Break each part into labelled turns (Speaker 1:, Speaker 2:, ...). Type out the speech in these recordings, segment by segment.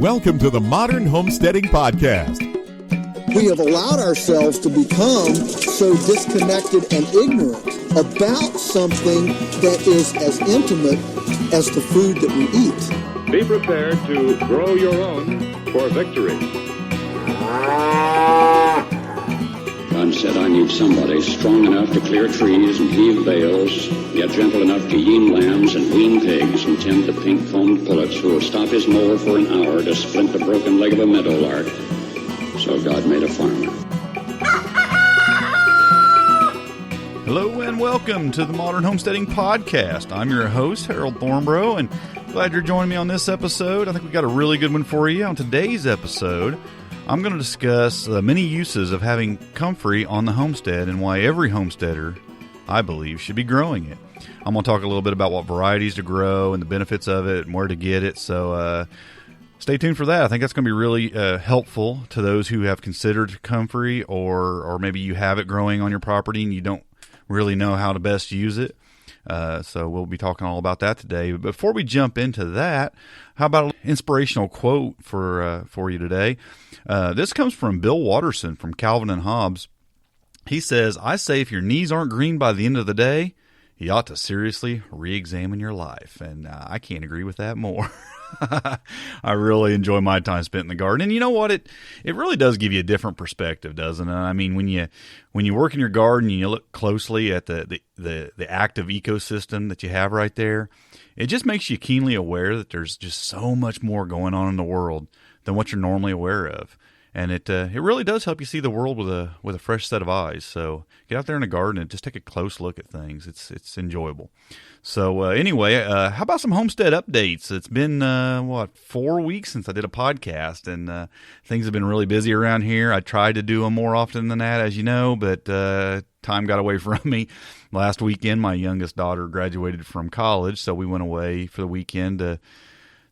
Speaker 1: Welcome to the Modern Homesteading Podcast.
Speaker 2: We have allowed ourselves to become so disconnected and ignorant about something that is as intimate as the food that we eat.
Speaker 3: Be prepared to grow your own for victory.
Speaker 4: God said, I need somebody strong enough to clear trees and heave bales, yet gentle enough to yean lambs and wean pigs and tend the pink-combed pullets who will stop his mower for an hour to splint the broken leg of a meadowlark. So God made a farmer.
Speaker 5: Hello and welcome to the Modern Homesteading Podcast. I'm your host, Harold Thornborough, and glad you're joining me on this episode. I think we've got a really good one for you. On today's episode, I'm going to discuss many uses of having Comfrey on the homestead and why every homesteader, I believe, should be growing it. I'm going to talk a little bit about what varieties to grow and the benefits of it and where to get it, so stay tuned for that. I think that's going to be really helpful to those who have considered Comfrey or maybe you have it growing on your property and you don't really know how to best use it. So we'll be talking all about that today. But before we jump into that, how about an inspirational quote for you today? This comes from Bill Watterson from Calvin and Hobbes. He says, I say if your knees aren't green by the end of the day, you ought to seriously re-examine your life. And I can't agree with that more. I really enjoy my time spent in the garden. And you know what? It really does give you a different perspective, doesn't it? I mean, when you work in your garden and you look closely at the active ecosystem that you have right there, it just makes you keenly aware that there's just so much more going on in the world than what you're normally aware of. And it really does help you see the world with a fresh set of eyes. So get out there in the garden and just take a close look at things. It's enjoyable. So anyway, how about some homestead updates? It's been 4 weeks since I did a podcast, and things have been really busy around here. I tried to do them more often than that, as you know, but time got away from me. Last weekend, my youngest daughter graduated from college, so we went away for the weekend to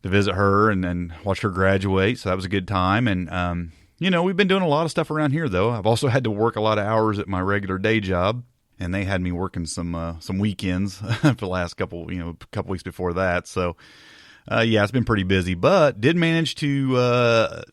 Speaker 5: visit her and watch her graduate. So that was a good time. And we've been doing a lot of stuff around here, though. I've also had to work a lot of hours at my regular day job, and they had me working some weekends for the last couple weeks before that. So, it's been pretty busy, but did manage to.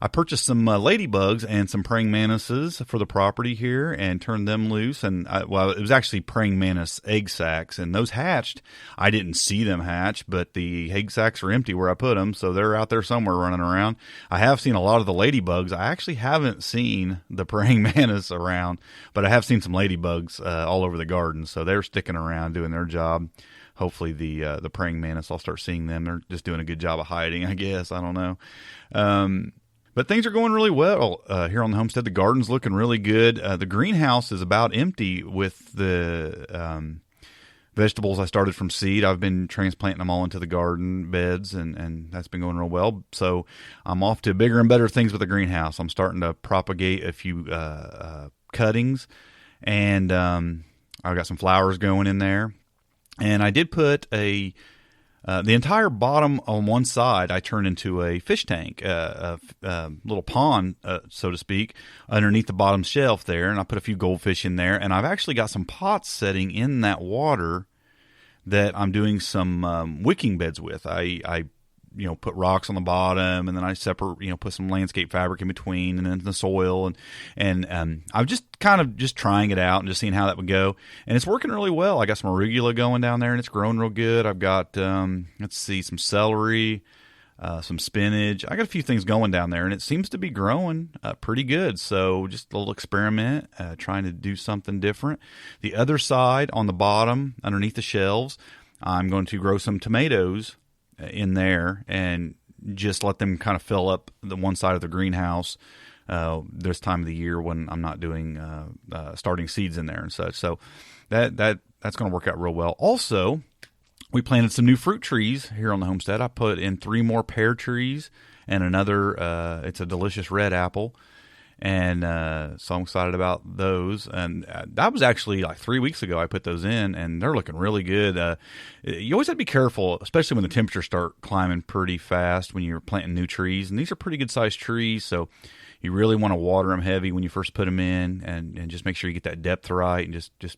Speaker 5: I purchased some Ladybugs and some praying mantises for the property here and turned them loose. And it was actually praying mantis egg sacs, and those hatched. I didn't see them hatch, but the egg sacs are empty where I put them, so they're out there somewhere running around. I have seen a lot of the ladybugs. I actually haven't seen the praying mantis around, but I have seen some ladybugs all over the garden, so they're sticking around doing their job. Hopefully the praying mantis, I'll start seeing them. They're just doing a good job of hiding, I guess. I don't know. But things are going really well here on the homestead. The garden's looking really good. The greenhouse is about empty with the vegetables I started from seed. I've been transplanting them all into the garden beds, and that's been going real well. So I'm off to bigger and better things with the greenhouse. I'm starting to propagate a few cuttings, and I've got some flowers going in there. And I did put the entire bottom on one side I turned into a fish tank, a little pond, so to speak, underneath the bottom shelf there, and I put a few goldfish in there, and I've actually got some pots setting in that water that I'm doing some wicking beds with. I put rocks on the bottom, and then I put some landscape fabric in between, and then the soil, and I'm just kind of just trying it out and just seeing how that would go, and it's working really well. I got some arugula going down there, and it's growing real good. I've got some celery, some spinach. I got a few things going down there, and it seems to be growing pretty good. So just a little experiment, trying to do something different. The other side on the bottom, underneath the shelves, I'm going to grow some tomatoes in there and just let them kind of fill up the one side of the greenhouse this time of the year when I'm not doing starting seeds in there and such. So that's going to work out real well. Also, we planted some new fruit trees here on the homestead. I put in 3 more pear trees and another, it's a delicious red apple. And so I'm excited about those. And that was actually like 3 weeks ago I put those in, and they're looking really good. You always have to be careful, especially when the temperatures start climbing pretty fast when you're planting new trees. And these are pretty good-sized trees, so you really want to water them heavy when you first put them in, and just make sure you get that depth right, and just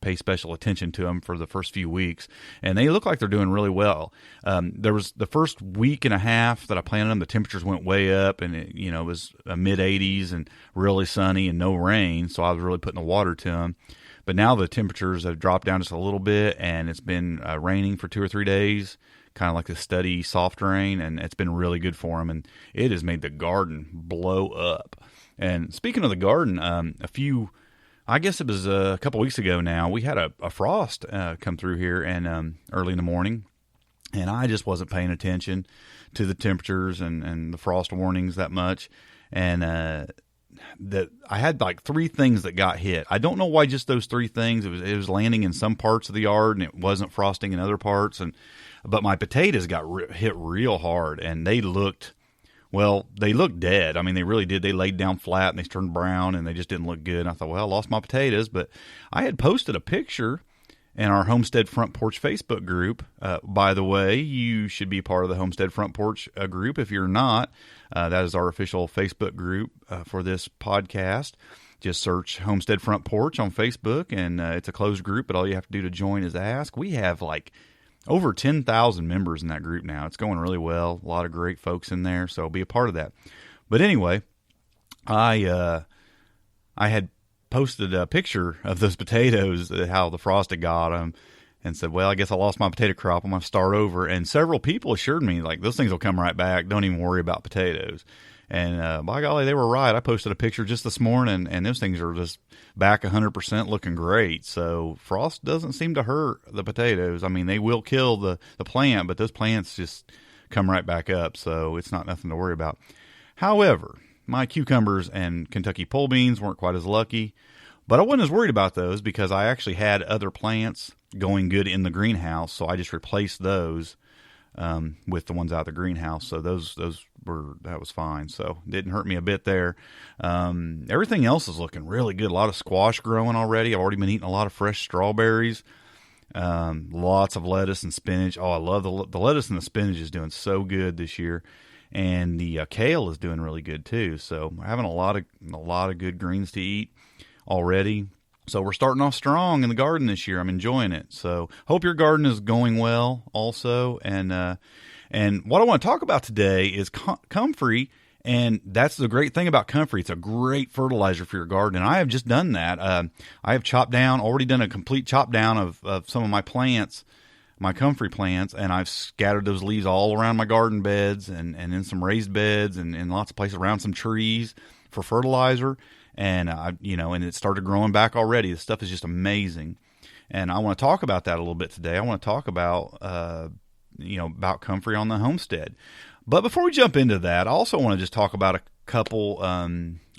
Speaker 5: pay special attention to them for the first few weeks, and they look like they're doing really well. There was the first week and a half that I planted them, the temperatures went way up, and it was mid 80s and really sunny and no rain, so I was really putting the water to them. But now the temperatures have dropped down just a little bit, and it's been raining for 2 or 3 days, kind of like a steady soft rain, and it's been really good for them, and it has made the garden blow up. And speaking of the garden, I guess it was a couple weeks ago now, we had a frost come through here and early in the morning, and I just wasn't paying attention to the temperatures and the frost warnings that much, and that I had like 3 things that got hit. I don't know why just those 3 things. It was landing in some parts of the yard, and it wasn't frosting in other parts. But my potatoes got hit real hard, and they looked dead. I mean, they really did. They laid down flat, and they turned brown, and they just didn't look good. And I thought, well, I lost my potatoes. But I had posted a picture in our Homestead Front Porch Facebook group. By the way, you should be part of the Homestead Front Porch group. If you're not, that is our official Facebook group for this podcast. Just search Homestead Front Porch on Facebook, and it's a closed group, but all you have to do to join is ask. We have like over 10,000 members in that group now. It's going really well. A lot of great folks in there, so be a part of that. But anyway, I had posted a picture of those potatoes, how the frost had got them, and said, well, I guess I lost my potato crop. I'm going to start over. And several people assured me, like, those things will come right back. Don't even worry about potatoes. And by golly, they were right. I posted a picture just this morning, and those things are just back 100% looking great. So frost doesn't seem to hurt the potatoes. I mean, they will kill the plant, but those plants just come right back up. So it's not nothing to worry about. However, my cucumbers and Kentucky pole beans weren't quite as lucky, but I wasn't as worried about those because I actually had other plants going good in the greenhouse, so I just replaced those with the ones out of the greenhouse. So that was fine. So it didn't hurt me a bit there. Everything else is looking really good. A lot of squash growing already. I've already been eating a lot of fresh strawberries. Lots of lettuce and spinach. Oh, I love the lettuce and the spinach is doing so good this year. And the kale is doing really good too. So we're having a lot of good greens to eat already. So we're starting off strong in the garden this year. I'm enjoying it. So hope your garden is going well also. And what I want to talk about today is Comfrey. And that's the great thing about Comfrey. It's a great fertilizer for your garden. And I have just done that. I have already done a complete chop down of some of my plants, my Comfrey plants, and I've scattered those leaves all around my garden beds and in some raised beds and in lots of places around some trees for fertilizer. And and it started growing back already. The stuff is just amazing. And I want to talk about that a little bit today. I want to talk about about Comfrey on the homestead. But before we jump into that, I also want to just talk about a couple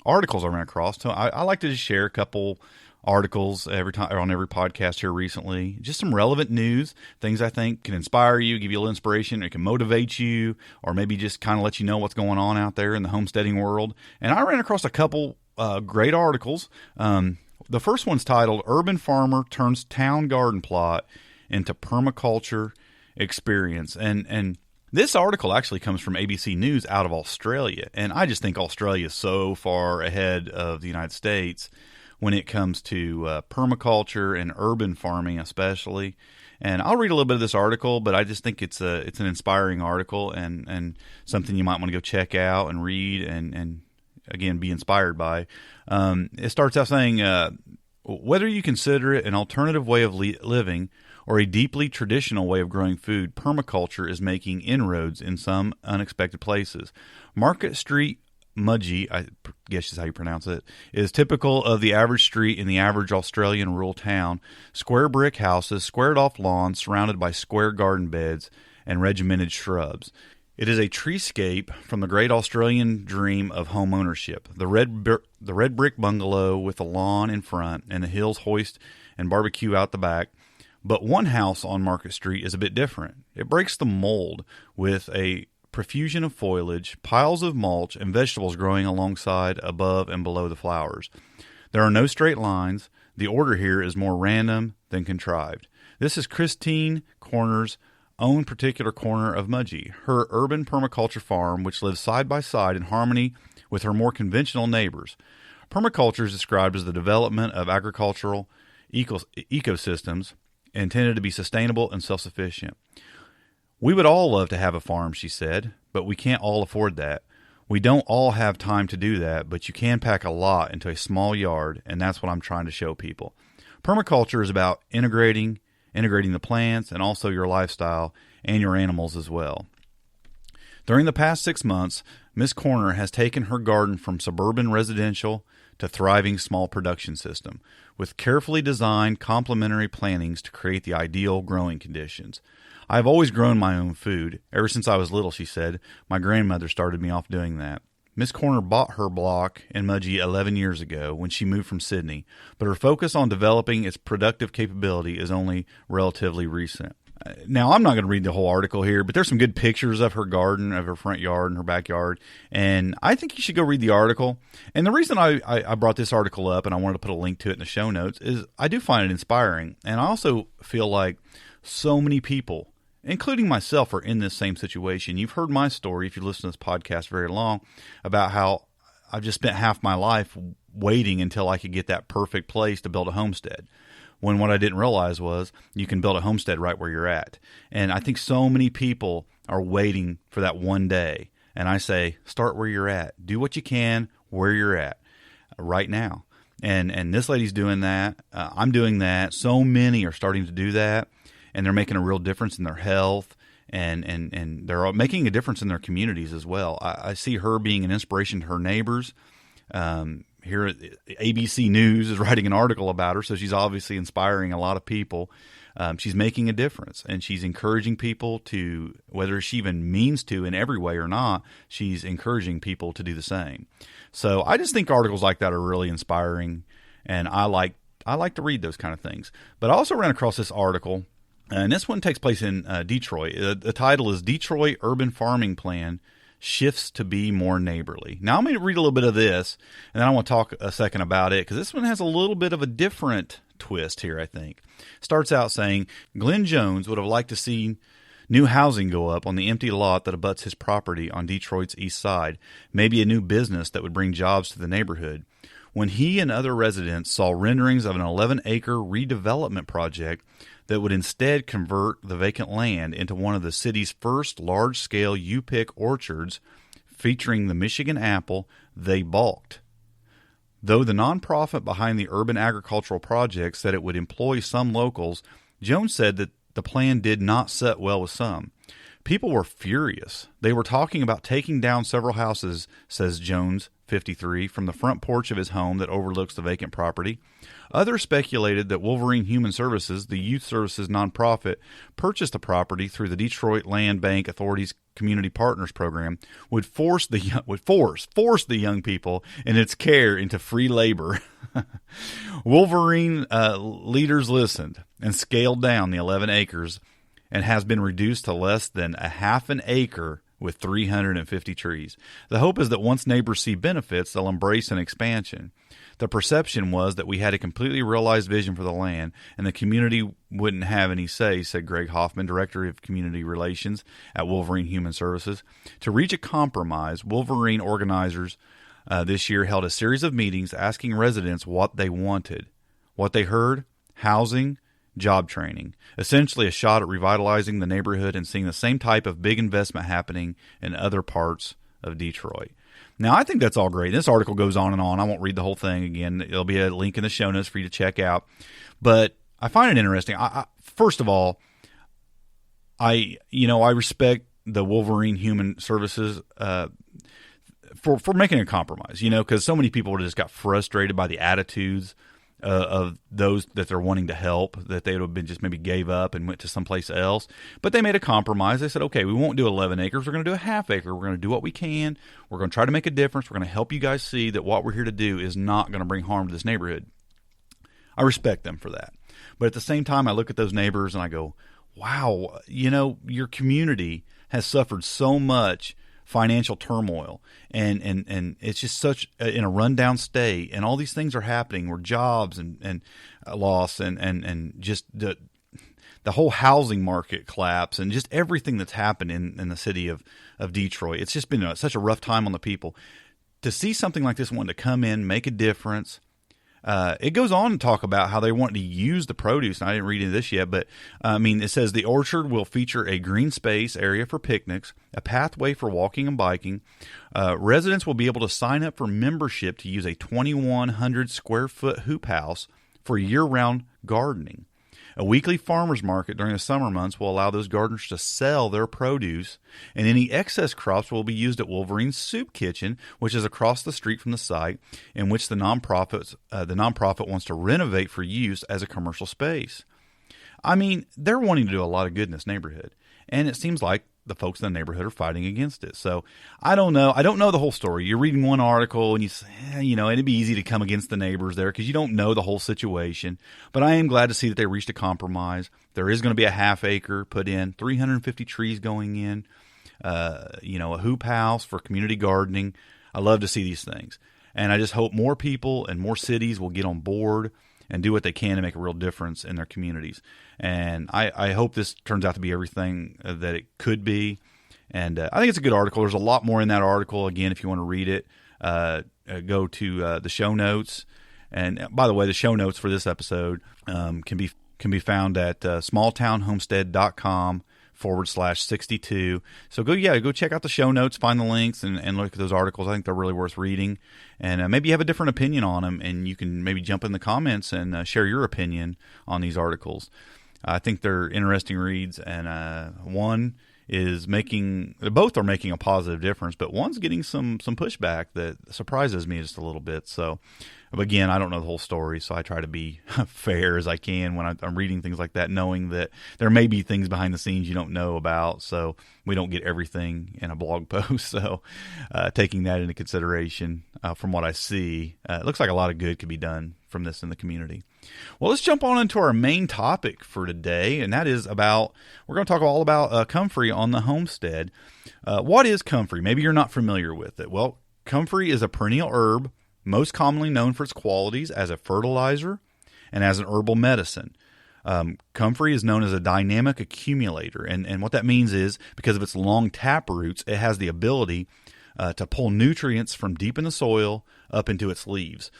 Speaker 5: articles I ran across. So I like to just share a couple articles every time on every podcast here recently. Just some relevant news, things I think can inspire you, give you a little inspiration, it can motivate you, or maybe just kind of let you know what's going on out there in the homesteading world. And I ran across a couple great articles. The first one's titled "Urban Farmer Turns Town Garden Plot into Permaculture Experience." And this article actually comes from ABC News out of Australia. And I just think Australia is so far ahead of the United States when it comes to permaculture and urban farming especially. And I'll read a little bit of this article, but I just think it's an inspiring article and something you might want to go check out and read and again, be inspired by. It starts out saying, whether you consider it an alternative way of living or a deeply traditional way of growing food, permaculture is making inroads in some unexpected places. Market Street, Mudgee, I guess is how you pronounce it, is typical of the average street in the average Australian rural town. Square brick houses, squared-off lawns surrounded by square garden beds and regimented shrubs. It is a treescape from the great Australian dream of home ownership. The red brick bungalow with a lawn in front and the hills hoist and barbecue out the back. But one house on Market Street is a bit different. It breaks the mold with a profusion of foliage, piles of mulch, and vegetables growing alongside, above, and below the flowers. There are no straight lines. The order here is more random than contrived. This is Christine Corner's own particular corner of Mudgee, her urban permaculture farm, which lives side by side in harmony with her more conventional neighbors. Permaculture is described as the development of agricultural ecosystems intended to be sustainable and self-sufficient. We would all love to have a farm, she said, but we can't all afford that. We don't all have time to do that, but you can pack a lot into a small yard, and that's what I'm trying to show people. Permaculture is about integrating the plants and also your lifestyle and your animals as well. During the past 6 months, Miss Corner has taken her garden from suburban residential to thriving small production system, with carefully designed complementary plantings to create the ideal growing conditions. I've always grown my own food. Ever since I was little, she said. My grandmother started me off doing that. Miss Corner bought her block in Mudgee 11 years ago when she moved from Sydney, but her focus on developing its productive capability is only relatively recent. Now, I'm not going to read the whole article here, but there's some good pictures of her garden, of her front yard and her backyard, and I think you should go read the article. And the reason I brought this article up, and I wanted to put a link to it in the show notes, is I do find it inspiring, and I also feel like so many people, including myself, are in this same situation. You've heard my story, if you listen to this podcast very long, about how I've just spent half my life waiting until I could get that perfect place to build a homestead. When what I didn't realize was you can build a homestead right where you're at. And I think so many people are waiting for that one day. And I say, start where you're at. Do what you can where you're at right now. And this lady's doing that. I'm doing that. So many are starting to do that. And they're making a real difference in their health. And they're making a difference in their communities as well. I see her being an inspiration to her neighbors. Here at ABC News is writing an article about her, so she's obviously inspiring a lot of people. She's making a difference, and she's encouraging people to, whether she even means to in every way or not, she's encouraging people to do the same. So I just think articles like that are really inspiring, and I like to read those kind of things. But I also ran across this article, and this one takes place in Detroit. The title is Detroit Urban Farming Plan Shifts to be more neighborly. Now, I'm going to read a little bit of this, and then I want to talk a second about it, because this one has a little bit of a different twist here, I think. Starts out saying, Glenn Jones would have liked to see new housing go up on the empty lot that abuts his property on Detroit's east side, maybe a new business that would bring jobs to the neighborhood. When he and other residents saw renderings of an 11-acre redevelopment project that would instead convert the vacant land into one of the city's first large-scale U-pick orchards featuring the Michigan apple, they balked. Though the nonprofit behind the urban agricultural project said it would employ some locals, Jones said that the plan did not set well with some. People were furious. They were talking about taking down several houses, says Jones, 53, from the front porch of his home that overlooks the vacant property. Others speculated that Wolverine Human Services, the youth services nonprofit, purchased the property through the Detroit Land Bank Authority's Community Partners Program, would force the young people in its care into free labor. Wolverine leaders listened and scaled down the 11 acres and has been reduced to less than a half an acre with 350 trees. The hope is that once neighbors see benefits, they'll embrace an expansion. The perception was that we had a completely realized vision for the land, and the community wouldn't have any say, said Greg Hoffman, Director of Community Relations at Wolverine Human Services. To reach a compromise, Wolverine organizers this year held a series of meetings asking residents what they wanted. What they heard? Housing, job training. Essentially a shot at revitalizing the neighborhood and seeing the same type of big investment happening in other parts of Detroit. Now, I think that's all great. This article goes on and on. I won't read the whole thing again. There'll be a link in the show notes for you to check out. But I find it interesting. First of all, I respect the Wolverine Human Services for making a compromise, because so many people just got frustrated by the attitudes of those that they're wanting to help, that they would have been just maybe gave up and went to someplace else. But they made a compromise. They said, okay, we won't do 11 acres. We're going to do a half acre. We're going to do what we can. We're going to try to make a difference. We're going to help you guys see that what we're here to do is not going to bring harm to this neighborhood. I respect them for that. But at the same time, I look at those neighbors and I go, wow, your community has suffered so much financial turmoil, and it's just such in a rundown state, and all these things are happening where jobs and loss and just the whole housing market collapse and just everything that's happened in the city of Detroit. It's just been such a rough time on the people. To see something like this one to come in, make a difference, It goes on to talk about how they want to use the produce, and I didn't read into this yet, but it says the orchard will feature a green space area for picnics, a pathway for walking and biking. Residents will be able to sign up for membership to use a 2,100 square foot hoop house for year-round gardening. A weekly farmers market during the summer months will allow those gardeners to sell their produce, and any excess crops will be used at Wolverine's Soup Kitchen, which is across the street from the site, in which the nonprofit wants to renovate for use as a commercial space. I mean, they're wanting to do a lot of good in this neighborhood, and it seems like the folks in the neighborhood are fighting against it. So I don't know. I don't know the whole story. You're reading one article and you say, it'd be easy to come against the neighbors there because you don't know the whole situation. But I am glad to see that they reached a compromise. There is going to be a half acre put in, 350 trees going in, a hoop house for community gardening. I love to see these things. And I just hope more people and more cities will get on board and do what they can to make a real difference in their communities. And I hope this turns out to be everything that it could be. And I think it's a good article. There's a lot more in that article. Again, if you want to read it, go to the show notes. And by the way, the show notes for this episode can be found at smalltownhomestead.com/62. So go check out the show notes, find the links, and look at those articles. I think they're really worth reading. And maybe you have a different opinion on them, and you can maybe jump in the comments and share your opinion on these articles. I think they're interesting reads, and both are making a positive difference, but one's getting some pushback that surprises me just a little bit. So, again, I don't know the whole story, so I try to be fair as I can when I'm reading things like that, knowing that there may be things behind the scenes you don't know about, so we don't get everything in a blog post. So taking that into consideration from what I see, it looks like a lot of good could be done from this in the community. Well, let's jump on into our main topic for today, and that is we're going to talk all about comfrey on the homestead. What is comfrey? Maybe you're not familiar with it. Well, comfrey is a perennial herb, most commonly known for its qualities as a fertilizer and as an herbal medicine. Comfrey is known as a dynamic accumulator, and what that means is because of its long tap roots, it has the ability to pull nutrients from deep in the soil up into its leaves.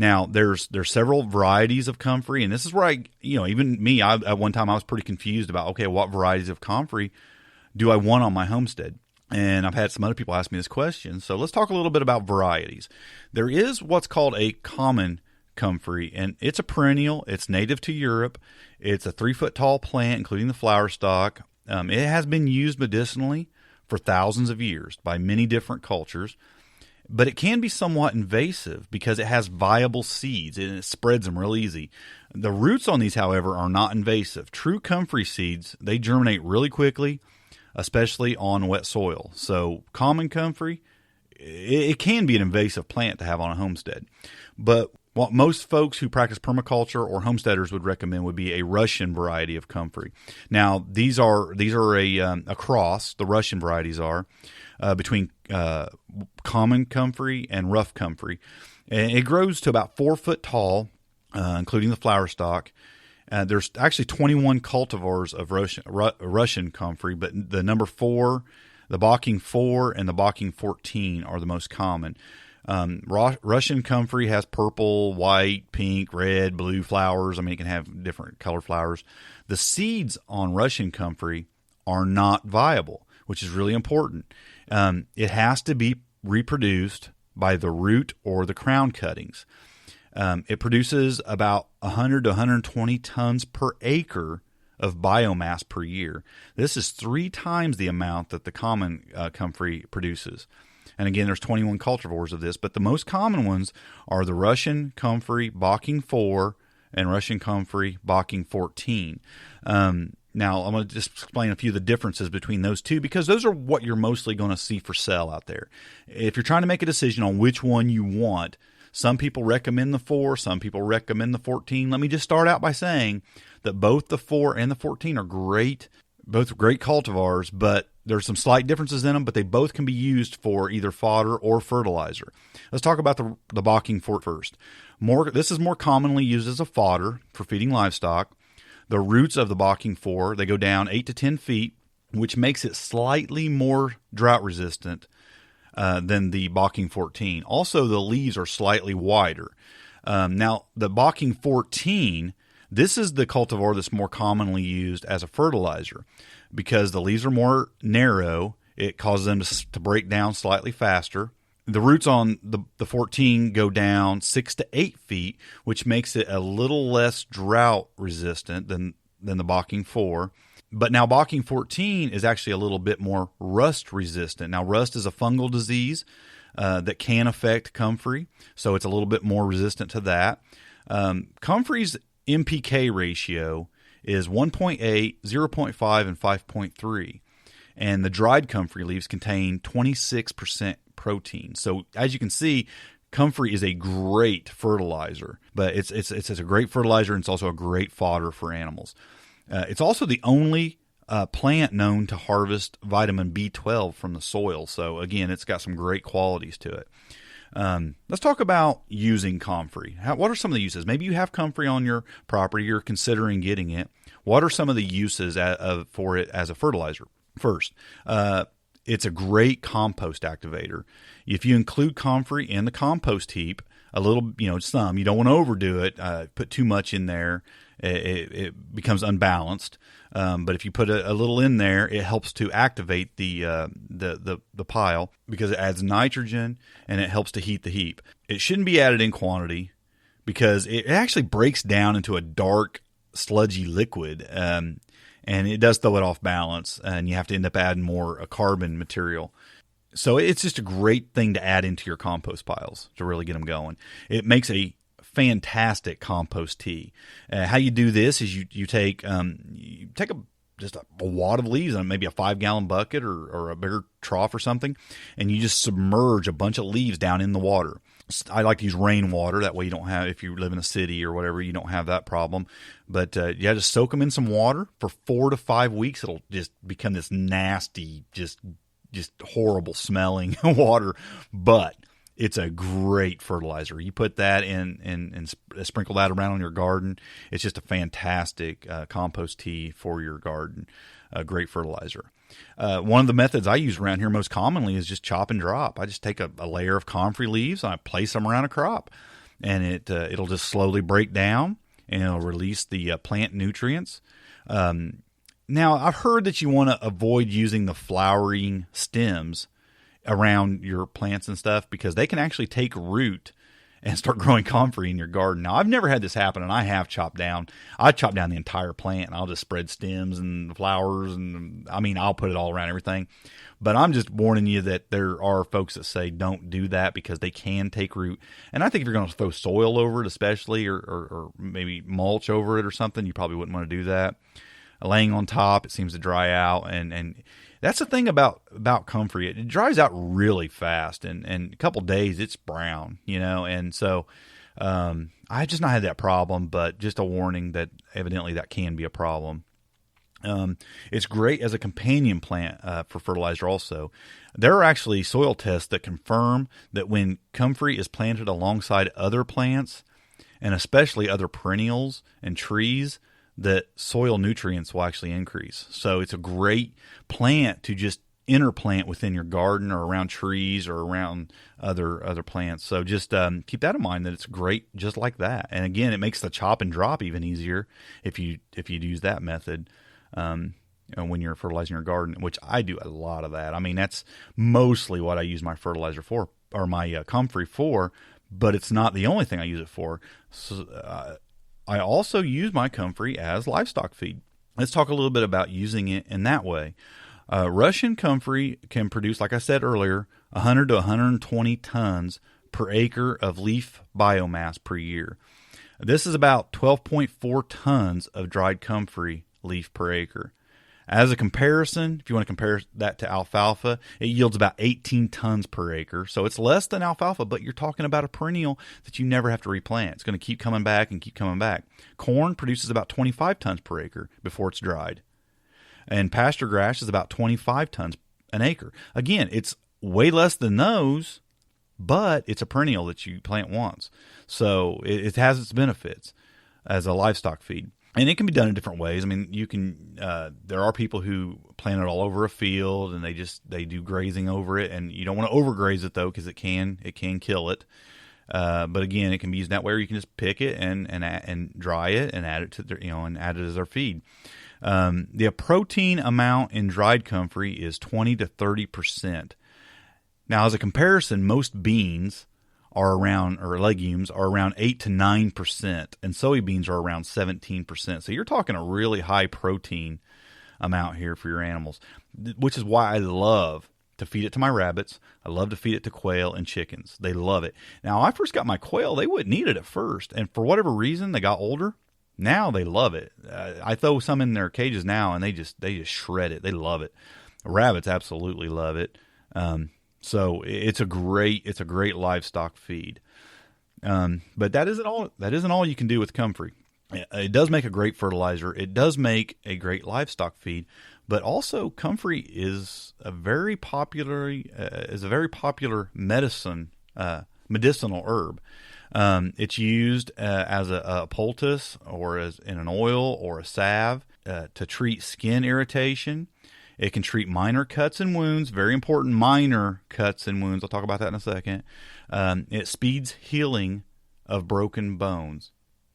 Speaker 5: Now, there's several varieties of comfrey, and this is where even me, at one time I was pretty confused about, okay, what varieties of comfrey do I want on my homestead? And I've had some other people ask me this question, so let's talk a little bit about varieties. There is what's called a common comfrey, and it's a perennial. It's native to Europe. It's a 3-foot tall plant, including the flower stalk. It has been used medicinally for thousands of years by many different cultures. But it can be somewhat invasive because it has viable seeds and it spreads them real easy. The roots on these, however, are not invasive. True comfrey seeds, they germinate really quickly, especially on wet soil. So common comfrey, it can be an invasive plant to have on a homestead. But what most folks who practice permaculture or homesteaders would recommend would be a Russian variety of comfrey. Now, these are a cross, the Russian varieties are, between common comfrey and rough comfrey. And it grows to about 4 foot tall, including the flower stalk. There's actually 21 cultivars of Russian comfrey, but the number 4, the Bocking 4, and the Bocking 14 are the most common. Russian comfrey has purple, white, pink, red, blue flowers. I mean, it can have different color flowers. The seeds on Russian comfrey are not viable, which is really important. It has to be reproduced by the root or the crown cuttings. It produces about 100 to 120 tons per acre of biomass per year. This is 3 times the amount that the common comfrey produces. And again, there's 21 cultivars of this, but the most common ones are the Russian comfrey Bocking 4 and Russian comfrey Bocking 14. Now, I'm going to just explain a few of the differences between those two because those are what you're mostly going to see for sale out there. If you're trying to make a decision on which one you want, some people recommend the 4, some people recommend the 14. Let me just start out by saying that both the 4 and the 14 are great, both great cultivars, but there's some slight differences in them, but they both can be used for either fodder or fertilizer. Let's talk about the Bocking 4 first. This is more commonly used as a fodder for feeding livestock. The roots of the Bocking 4, they go down 8 to 10 feet, which makes it slightly more drought resistant than the Bocking 14. Also, the leaves are slightly wider. Now, the Bocking 14, this is the cultivar that's more commonly used as a fertilizer because the leaves are more narrow. It causes them to break down slightly faster. The roots on the 14 go down 6 to 8 feet, which makes it a little less drought resistant than the Bocking 4. But now Bocking 14 is actually a little bit more rust resistant. Now, rust is a fungal disease that can affect Comfrey, so it's a little bit more resistant to that. Comfrey's NPK ratio is 1.8, 0.5, and 5.3. And the dried Comfrey leaves contain 26% protein. So as you can see, Comfrey is a great fertilizer, but it's a great fertilizer, and it's also a great fodder for animals. It's also the only plant known to harvest vitamin B12 from the soil. So again, it's got some great qualities to it. Let's talk about using Comfrey. What are some of the uses? Maybe you have Comfrey on your property, you're considering getting it. What are some of the uses for it as a fertilizer? First, it's a great compost activator. If you include Comfrey in the compost heap, a little, some, you don't want to overdo it, put too much in there, it becomes unbalanced. But if you put a little in there, it helps to activate the pile because it adds nitrogen and it helps to heat the heap. It shouldn't be added in quantity because it actually breaks down into a dark, sludgy liquid. And it does throw it off balance, and you have to end up adding more carbon material. So it's just a great thing to add into your compost piles to really get them going. It makes a fantastic compost tea. How you do this is you take just a wad of leaves on maybe a 5-gallon bucket or a bigger trough or something, and you just submerge a bunch of leaves down in the water. I like to use rainwater. That way you don't have, if you live in a city or whatever, you don't have that problem. But just soak them in some water for 4 to 5 weeks. It'll just become this nasty, just horrible smelling water. But it's a great fertilizer. You put that in and sprinkle that around on your garden. It's just a fantastic compost tea for your garden. A great fertilizer. One of the methods I use around here most commonly is just chop and drop. I just take a layer of comfrey leaves and I place them around a crop, and it'll just slowly break down and it'll release the plant nutrients. Now, I've heard that you want to avoid using the flowering stems around your plants and stuff because they can actually take root and start growing comfrey in your garden. Now, I've never had this happen, and I have chopped down. I chop down the entire plant, and I'll just spread stems and flowers, and I'll put it all around everything. But I'm just warning you that there are folks that say don't do that because they can take root. And I think if you're going to throw soil over it especially, or maybe mulch over it or something, you probably wouldn't want to do that. Laying on top, it seems to dry out, and that's the thing about comfrey. It dries out really fast, and a couple days it's brown, and so I just not had that problem, but just a warning that evidently that can be a problem. It's great as a companion plant for fertilizer also. There are actually soil tests that confirm that when comfrey is planted alongside other plants, and especially other perennials and trees, that soil nutrients will actually increase. So it's a great plant to just interplant within your garden or around trees or around other plants. So just keep that in mind, that it's great just like that. And again, it makes the chop and drop even easier if you use that method when you're fertilizing your garden, which I do a lot of that. That's mostly what I use my fertilizer for, or my comfrey for, but it's not the only thing I use it for. So, I also use my comfrey as livestock feed. Let's talk a little bit about using it in that way. Russian comfrey can produce, like I said earlier, 100 to 120 tons per acre of leaf biomass per year. This is about 12.4 tons of dried comfrey leaf per acre. As a comparison, if you want to compare that to alfalfa, it yields about 18 tons per acre. So it's less than alfalfa, but you're talking about a perennial that you never have to replant. It's going to keep coming back and keep coming back. Corn produces about 25 tons per acre before it's dried. And pasture grass is about 25 tons an acre. Again, it's way less than those, but it's a perennial that you plant once. So it has its benefits as a livestock feed. And it can be done in different ways. You can. There are people who plant it all over a field, and they do grazing over it. And you don't want to overgraze it though, because it can kill it. But again, it can be used that way, or you can just pick it and dry it and add it to and add it as our feed. The protein amount in dried comfrey is 20 to 30%. Now, as a comparison, most beans are around, or legumes are around 8 to 9%, and soybeans are around 17%. So you're talking a really high protein amount here for your animals, which is why I love to feed it to my rabbits. I love to feed it to quail and chickens. They love it. Now, I first got my quail, they wouldn't eat it at first, and for whatever reason, they got older. Now they love it. I throw some in their cages now, and they just shred it. They love it. Rabbits absolutely love it. So it's a great livestock feed. But that isn't all you can do with comfrey. It does make a great fertilizer. It does make a great livestock feed. But also, comfrey is a very popular medicinal herb. It's used as a poultice, or as in an oil or a salve, to treat skin irritation. It can treat minor cuts and wounds, very important minor cuts and wounds. I'll talk about that in a second. It speeds healing of broken bones.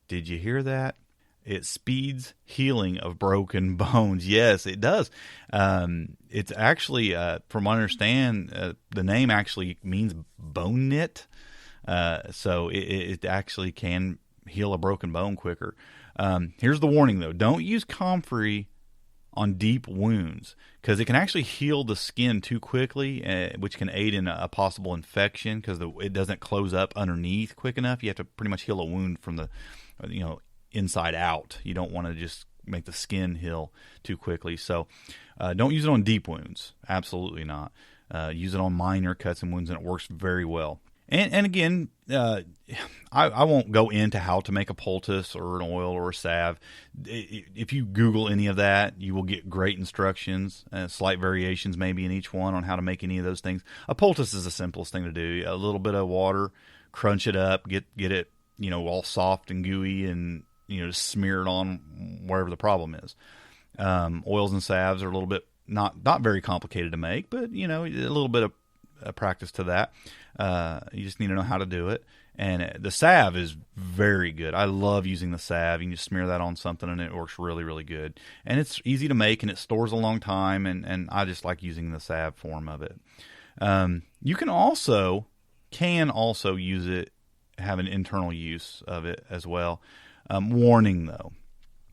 Speaker 5: Did you hear that? It speeds healing of broken bones. Yes, it does. It's actually, from what I understand, the name actually means bone knit. So it actually can heal a broken bone quicker. Here's the warning, though. Don't use comfrey on deep wounds, because it can actually heal the skin too quickly, which can aid in a possible infection, because it doesn't close up underneath quick enough. You have to pretty much heal a wound from the inside out. You don't want to just make the skin heal too quickly. So don't use it on deep wounds. Absolutely not. Use it on minor cuts and wounds, and it works very well. And again, I won't go into how to make a poultice or an oil or a salve. If you Google any of that, you will get great instructions, slight variations maybe in each one on how to make any of those things. A poultice is the simplest thing to do. A little bit of water, crunch it up, get it all soft and gooey, and just smear it on wherever the problem is. Oils and salves are a little bit not very complicated to make, but a little bit of practice to that. You just need to know how to do it. And the salve is very good. I love using the salve. You can just smear that on something, and it works really, really good. And it's easy to make, and it stores a long time, and I just like using the salve form of it. You can also use it, have an internal use of it as well. Warning, though.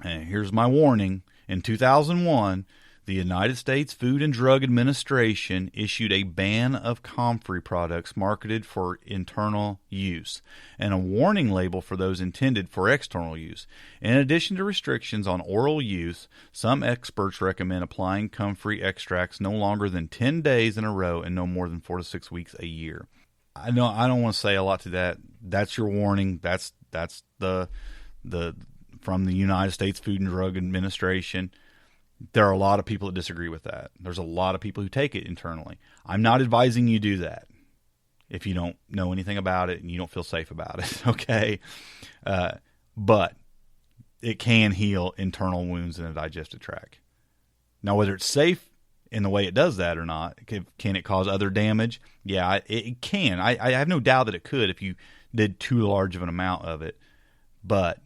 Speaker 5: Here's my warning. In 2001, the United States Food and Drug Administration issued a ban of comfrey products marketed for internal use, and a warning label for those intended for external use. In addition to restrictions on oral use, some experts recommend applying comfrey extracts no longer than 10 days in a row and no more than 4 to 6 weeks a year. I don't want to say a lot to that. That's your warning. That's the from the United States Food and Drug Administration. There are a lot of people that disagree with that. There's a lot of people who take it internally. I'm not advising you do that if you don't know anything about it and you don't feel safe about it, okay? But it can heal internal wounds in the digestive tract. Now, whether it's safe in the way it does that or not, can it cause other damage? Yeah, it can. I have no doubt that it could if you did too large of an amount of it. But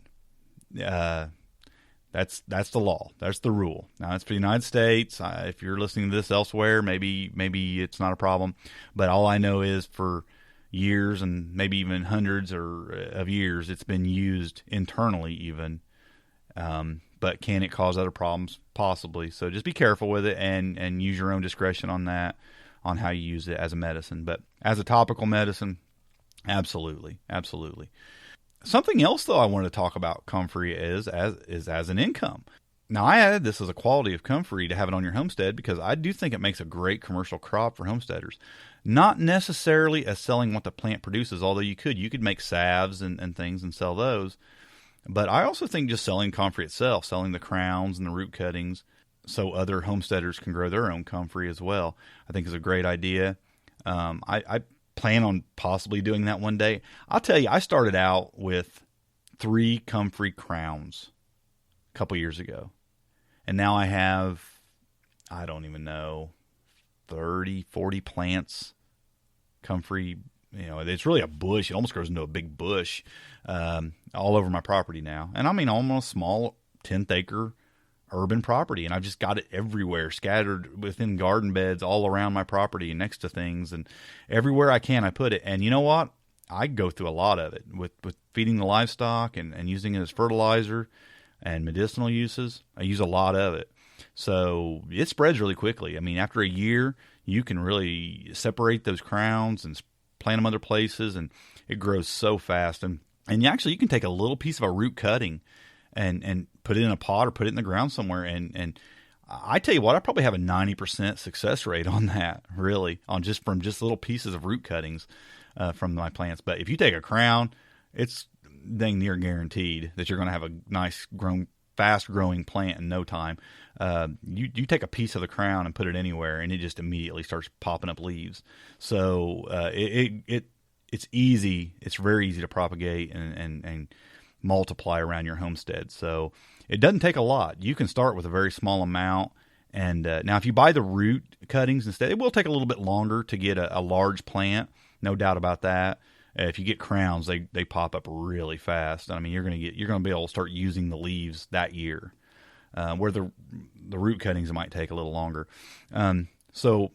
Speaker 5: that's the law. That's the rule. Now, it's for the United States. If you're listening to this elsewhere, maybe it's not a problem. But all I know is for years, and maybe even hundreds of years, it's been used internally even. But can it cause other problems? Possibly. So just be careful with it, and use your own discretion on that, on how you use it as a medicine. But as a topical medicine, absolutely. Something else, though, I wanted to talk about comfrey is as an income. Now, I added this as a quality of comfrey to have it on your homestead because I do think it makes a great commercial crop for homesteaders. Not necessarily as selling what the plant produces, although you could make salves and things and sell those. But I also think just selling comfrey itself, selling the crowns and the root cuttings so other homesteaders can grow their own comfrey as well, I think is a great idea. I plan on possibly doing that one day. I'll tell you, I started out with 3 comfrey crowns a couple years ago. And now I have, I don't even know, 30, 40 plants, comfrey it's really a bush. It almost grows into a big bush all over my property now. And I mean, almost small 10th acre urban property. And I've just got it everywhere, scattered within garden beds all around my property and next to things. And everywhere I can, I put it. And you know what? I go through a lot of it with feeding the livestock and using it as fertilizer and medicinal uses. I use a lot of it. So it spreads really quickly. I mean, after a year, you can really separate those crowns and plant them other places, and it grows so fast. And you can take a little piece of a root cutting and put it in a pot or put it in the ground somewhere. And I tell you what, I probably have a 90% success rate on that, really, from just little pieces of root cuttings from my plants. But if you take a crown, it's dang near guaranteed that you're going to have a nice fast growing plant in no time. You take a piece of the crown and put it anywhere, and it just immediately starts popping up leaves. So it's easy. It's very easy to propagate and multiply around your homestead. So it doesn't take a lot. You can start with a very small amount. And now if you buy the root cuttings instead, it will take a little bit longer to get a large plant. No doubt about that. If you get crowns, they pop up really fast. I mean, you're going to be able to start using the leaves that year, where the root cuttings might take a little longer. So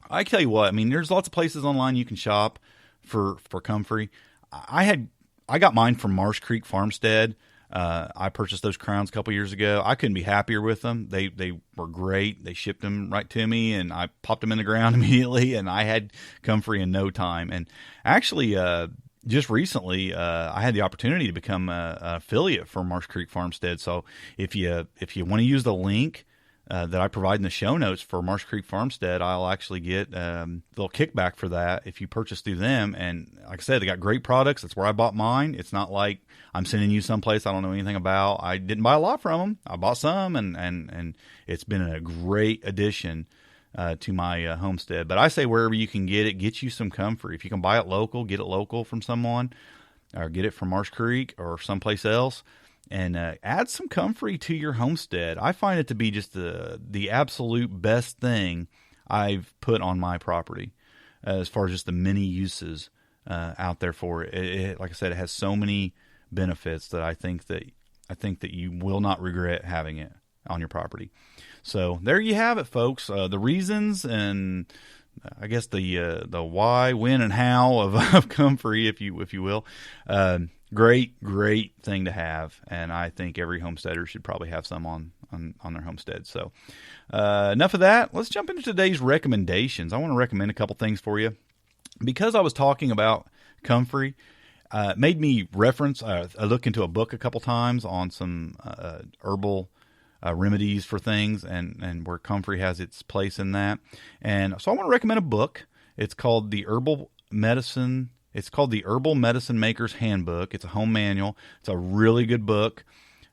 Speaker 5: I tell you what, I mean, there's lots of places online you can shop for Comfrey. I got mine from Marsh Creek Farmstead. I purchased those crowns a couple years ago. I couldn't be happier with them. They were great. They shipped them right to me, and I popped them in the ground immediately, and I had Comfrey in no time. And actually, just recently, I had the opportunity to become an affiliate for Marsh Creek Farmstead. So if you want to use the link that I provide in the show notes for Marsh Creek Farmstead, I'll actually get a little kickback for that if you purchase through them. And like I said, they got great products. That's where I bought mine. It's not like I'm sending you someplace I don't know anything about. I didn't buy a lot from them. I bought some, and it's been a great addition to my homestead. But I say wherever you can get you some Comfrey. If you can buy it local, get it local from someone, or get it from Marsh Creek or someplace else. And add some Comfrey to your homestead. I find it to be just the absolute best thing I've put on my property as far as just the many uses out there for it. Like I said, it has so many benefits that I think that you will not regret having it on your property. So there you have it, folks. The reasons and I guess the why, when, and how of Comfrey, if you will. Great thing to have, and I think every homesteader should probably have some on their homestead. So enough of that. Let's jump into today's recommendations. I want to recommend a couple things for you. Because I was talking about Comfrey, it made me reference, I looked into a book a couple times on some herbal remedies for things, and where Comfrey has its place in that. And so I want to recommend a book. It's called the Herbal Medicine Maker's Handbook. It's a home manual. It's a really good book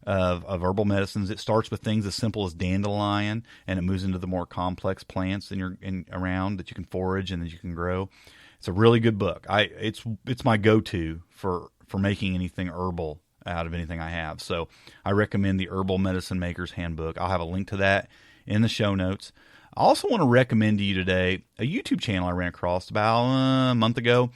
Speaker 5: of herbal medicines. It starts with things as simple as dandelion, and it moves into the more complex plants around that you can forage and that you can grow. It's a really good book. It's my go-to for making anything herbal out of anything I have. So I recommend the Herbal Medicine Maker's Handbook. I'll have a link to that in the show notes. I also want to recommend to you today a YouTube channel I ran across about a month ago.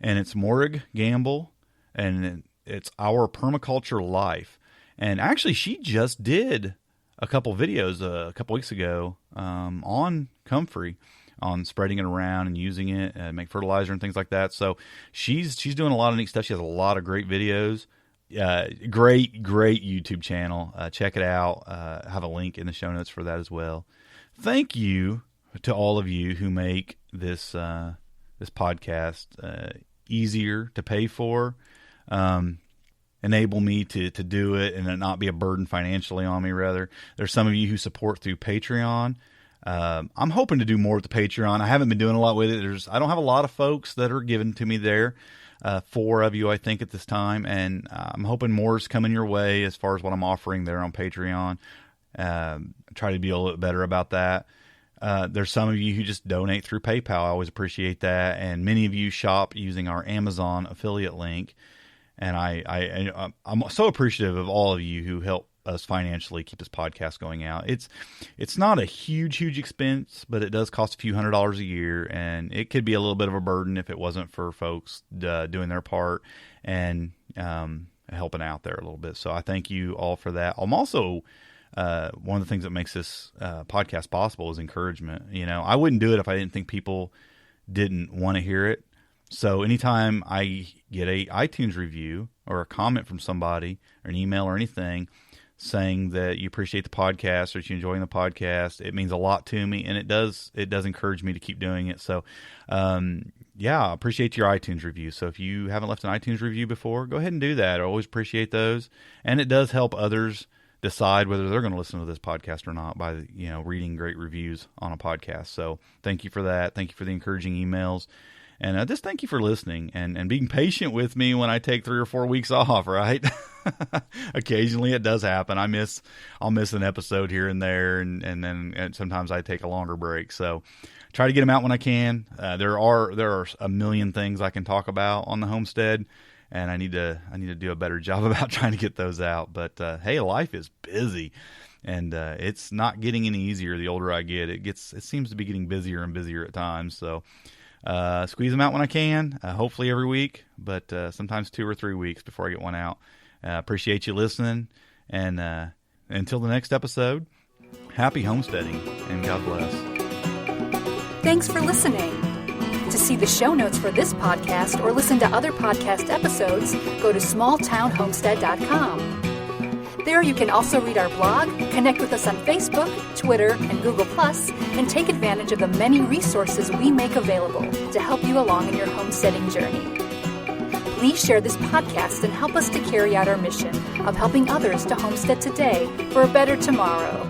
Speaker 5: And it's Morrig Gamble, and it's Our Permaculture Life. And actually, she just did a couple videos a couple weeks ago on Comfrey, on spreading it around and using it and make fertilizer and things like that. So she's doing a lot of neat stuff. She has a lot of great videos. Great YouTube channel. Check it out. Have a link in the show notes for that as well. Thank you to all of you who make this podcast easier to pay for, enable me to do it and it not be a burden financially on me. Rather, there's some of you who support through Patreon. I'm hoping to do more with the Patreon. I haven't been doing a lot with it. I don't have a lot of folks that are giving to me there. 4 of you, I think, at this time, and I'm hoping more is coming your way as far as what I'm offering there on Patreon. Try to be a little bit better about that. There's some of you who just donate through PayPal. I always appreciate that. And many of you shop using our Amazon affiliate link. And I'm so appreciative of all of you who help us financially, keep this podcast going out. It's not a huge expense, but it does cost a few $100s a year, and it could be a little bit of a burden if it wasn't for folks doing their part and helping out there a little bit. So I thank you all for that. I'm also one of the things that makes this podcast possible is encouragement. I wouldn't do it if I didn't think people didn't want to hear it. So anytime I get a iTunes review or a comment from somebody or an email or anything saying that you appreciate the podcast or that you're enjoying the podcast, it means a lot to me, and it does encourage me to keep doing it. So, I appreciate your iTunes review. So if you haven't left an iTunes review before, go ahead and do that. I always appreciate those, and it does help others decide whether they're going to listen to this podcast or not by reading great reviews on a podcast. So thank you for that. Thank you for the encouraging emails. And just thank you for listening and being patient with me when I take 3 or 4 weeks off, right? Occasionally it does happen. I'll miss an episode here and there, and sometimes I take a longer break. So try to get them out when I can. There are a million things I can talk about on the homestead, and I need to do a better job about trying to get those out. But hey, life is busy, and it's not getting any easier the older I get. It seems to be getting busier and busier at times. So squeeze them out when I can, hopefully every week, but sometimes 2 or 3 weeks before I get one out. Appreciate you listening, and until the next episode, happy homesteading, and God bless.
Speaker 6: Thanks for listening. To see the show notes for this podcast or listen to other podcast episodes, go to smalltownhomestead.com. There you can also read our blog, connect with us on Facebook, Twitter, and Google+, and take advantage of the many resources we make available to help you along in your homesteading journey. Please share this podcast and help us to carry out our mission of helping others to homestead today for a better tomorrow.